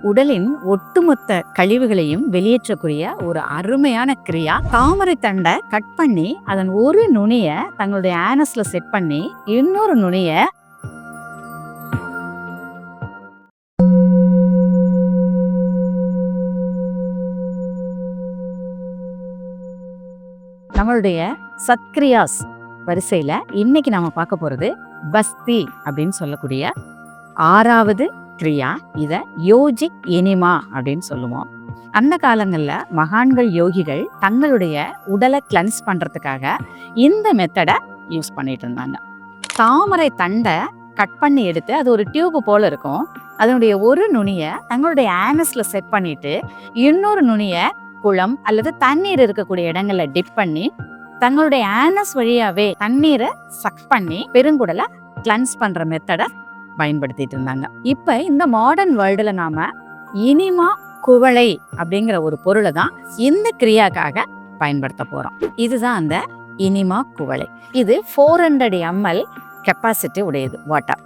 உடலின் ஒட்டுமொத்த கழிவுகளையும் வெளியேற்றக்கூடிய ஒரு அருமையான கிரியா. தாமரை தண்டை கட் பண்ணி அதன் ஒரு நுனிய தங்களுடைய ஆனஸ்ல செட் பண்ணி இன்னொரு நுனிய நம்மளுடைய சத்கிரியாஸ் வரிசையில இன்னைக்கு நாம பார்க்க போறது பஸ்தி அப்படின்னு சொல்லக்கூடிய 6வது கிரியா. இத யோஜிக் எனிமா அப்படின்னு சொல்லுவோம். அந்த காலங்கள்ல மகான்கள் யோகிகள் தங்களுடைய உடலை கிளென்ஸ் பண்றதுக்காக இந்த மெத்தடை யூஸ் பண்ணிட்டு இருந்தாங்க. தாமரை தண்டை கட் பண்ணி எடுத்து அது ஒரு டியூப் போல இருக்கும். அதனுடைய ஒரு நுனிய தங்களுடைய ஆனஸ்ல செட் பண்ணிட்டு இன்னொரு நுனிய குளம் அல்லது தண்ணீர் இருக்கக்கூடிய இடங்கள்ல டிப் பண்ணி தங்களுடைய ஆனஸ் வழியாவே தண்ணீரை சக் பண்ணி பெருங்குடலை கிளென்ஸ் பண்ற மெத்தடை பயன்படுத்திட்டு இருந்தாங்க. இப்ப இந்த மாடர்ன் வேர்ல்டுல நாம இனிமா குவளை அப்படிங்கிற ஒரு பொருளை தான் இந்த கிரியாக்காக பயன்படுத்த போறோம். இதுதான் அந்த இனிமா குவளை. இது 400 ml கெப்பாசிட்டி உடையது வாட்டர்.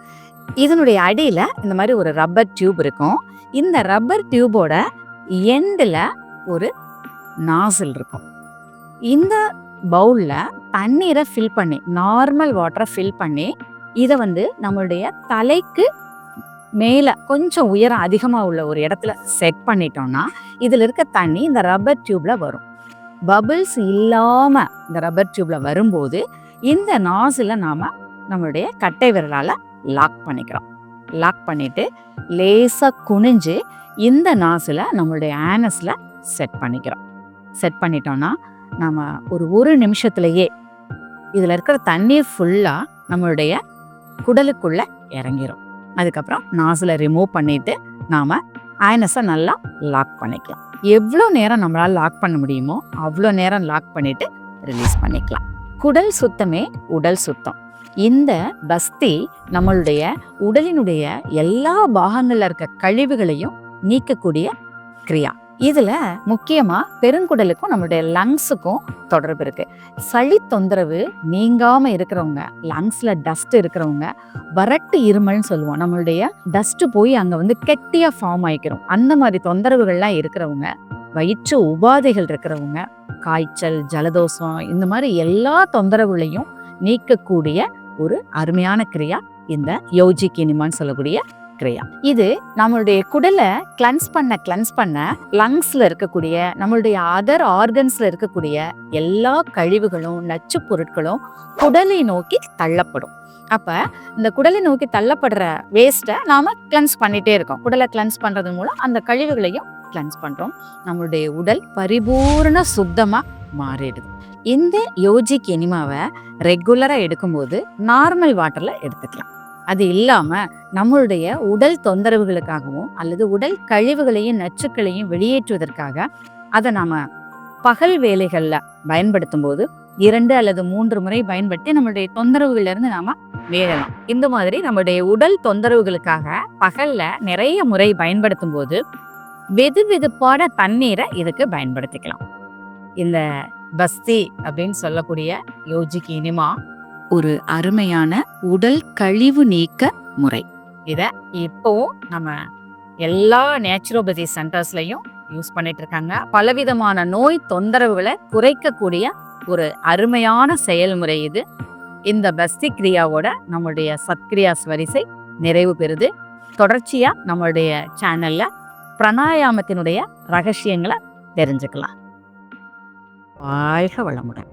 இதனுடைய அடியில இந்த மாதிரி ஒரு ரப்பர் டியூப் இருக்கும். இந்த ரப்பர் டியூபோட எண்டில் ஒரு நாசில் இருக்கும். இந்த பவுல்ல தண்ணீரை ஃபில் பண்ணி நார்மல் வாட்டரை ஃபில் பண்ணி இதை நம்மளுடைய தலைக்கு மேல கொஞ்சம் உயரம் அதிகமா உள்ள ஒரு இடத்துல செட் பண்ணிட்டோம்னா இதுல இருக்க தண்ணி இந்த ரப்பர் டியூப்ல வரும். பபிள்ஸ் இல்லாம இந்த ரப்பர் டியூப்ல வரும்போது இந்த நாசில நாம நம்மளுடைய கட்டை விரலால லாக் பண்ணிக்கிறோம். லாக் பண்ணிட்டு லேசா குனிஞ்சு இந்த நாசில நம்மளுடைய ஆனஸ்ல செட் பண்ணிக்கிறோம். செட் பண்ணிட்டோம்னா நம்ம ஒரு நிமிஷத்துலயே இதுல இருக்கிற தண்ணீர் ஃபுல்லா நம்மளுடைய குடலுக்குள்ள இறங்கிரும். அதுக்கப்புறம் நாசில ரிமூவ் பண்ணிட்டு நாம ஆனஸை நல்லா லாக் பண்ணிக்கலாம். எவ்வளோ நேரம் நம்மளால லாக் பண்ண முடியுமோ அவ்வளோ நேரம் லாக் பண்ணிட்டு ரிலீஸ் பண்ணிக்கலாம். குடல் சுத்தமே உடல் சுத்தம். இந்த பஸ்தி நம்மளுடைய உடலினுடைய எல்லா பாகங்கள்ல இருக்க கழிவுகளையும் நீக்கக்கூடிய கிரியா. இதுல முக்கியமா பெருங்குடலுக்கும் நம்மளுடைய லங்ஸுக்கும் தொடர்பு இருக்கு. சளி தொந்தரவு நீங்காம இருக்கிறவங்க, லங்ஸ்ல டஸ்ட் இருக்கிறவங்க, வறட்டு இருமல்னு சொல்லுவோம். நம்மளுடைய டஸ்ட் போய் அங்க கெட்டியா ஃபார்ம் ஆயிக்கிறோம். அந்த மாதிரி தொந்தரவுகள்லாம் இருக்கிறவங்க, வயிற்று உபாதைகள் இருக்கிறவங்க, காய்ச்சல், ஜலதோஷம், இந்த மாதிரி எல்லா தொந்தரவுகளையும் நீக்கக்கூடிய ஒரு அருமையான கிரியா இந்த யோஜிக் எனிமான்னு சொல்லக்கூடிய கிரியா. இது நம்மளுடைய குடலை கிளென்ஸ் பண்ண லங்ஸ்ல இருக்கக்கூடிய நம்மளுடைய அதர் ஆர்கன்ஸ்ல இருக்கக்கூடிய எல்லா கழிவுகளும் நச்சு பொருட்களும் குடலை நோக்கி தள்ளப்படும். அப்ப இந்த குடலை நோக்கி தள்ளப்படுற வேஸ்ட்டை நாம கிளென்ஸ் பண்ணிட்டே இருக்கோம். குடலை கிளென்ஸ் பண்றது மூலம் அந்த கழிவுகளையும் கிளென்ஸ் பண்றோம். நம்மளுடைய உடல் பரிபூர்ண சுத்தமா மாறிடுது. இந்த யோஜிக் எனிமாவை ரெகுலரா எடுக்கும்போது நார்மல் வாட்டர்ல எடுத்துக்கலாம். அது இல்லாம நம்மளுடைய உடல் தொந்தரவுகளுக்காகவும் அல்லது உடல் கழிவுகளையும் நச்சுக்களையும் வெளியேற்றுவதற்காக அதை நாம பகல் வேலைகள்ல பயன்படுத்தும் போது 2 அல்லது 3 முறை பயன்படுத்தி நம்மளுடைய தொந்தரவுகள்ல இருந்து நாம வேறலாம். இந்த மாதிரி நம்மளுடைய உடல் தொந்தரவுகளுக்காக பகல்ல நிறைய முறை பயன்படுத்தும் போது வெதுவெதுப்பான தண்ணீரை இதுக்கு பயன்படுத்திக்கலாம். இந்த பஸ்தி அப்படின்னு சொல்லக்கூடிய யோஜிக் எனிமா ஒரு அருமையான உடல் கழிவு நீக்க முறை. இத இப்போவும் நம்ம எல்லா நேச்சுரோபதி சென்டர்ஸ்லயும் யூஸ் பண்ணிட்டு இருக்காங்க. பலவிதமான நோய் தொந்தரவுகளை குறைக்கக்கூடிய ஒரு அருமையான செயல்முறை இது. இந்த பஸ்தி கிரியாவோட நம்மளுடைய சத்கிரியாஸ் வரிசை நிறைவு பெறுது. தொடர்ச்சியா நம்மளுடைய சேனல்ல பிராணாயாமத்தினுடைய ரகசியங்களை தெரிஞ்சுக்கலாம். வாழ்க வளமுடன்.